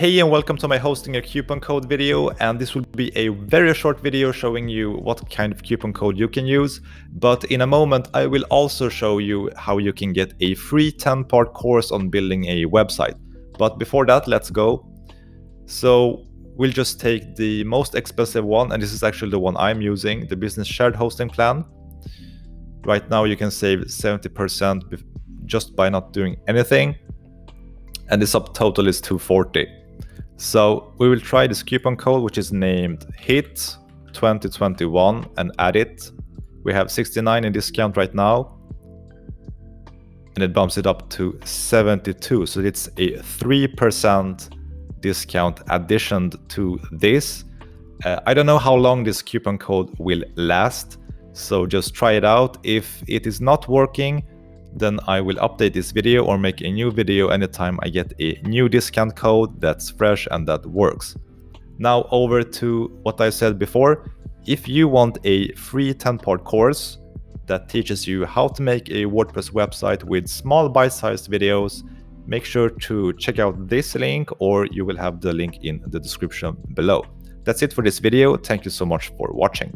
Hey and welcome to my hosting a coupon code video, and this will be a very short video showing you what kind of coupon code you can use, but in a moment I will also show you how you can get a free 10-part course on building a website. But before that, let's go. So we'll just take the most expensive one, and this is actually the one I'm using, the business shared hosting plan. Right now you can save 70% just by not doing anything, and the subtotal is 240. So we will try this coupon code, which is named HIT 2021, and add it. We have 69 in discount right now, and it bumps it up to 72. So it's a 3% discount addition to this. I don't know how long this coupon code will last, so just try it out. If it is not working, then I will update this video or make a new video anytime I get a new discount code that's fresh and that works. Now over to what I said before. If you want a free 10-part course that teaches you how to make a WordPress website with small bite-sized videos, make sure to check out this link, or you will have the link in the description below. That's it for this video. Thank you so much for watching.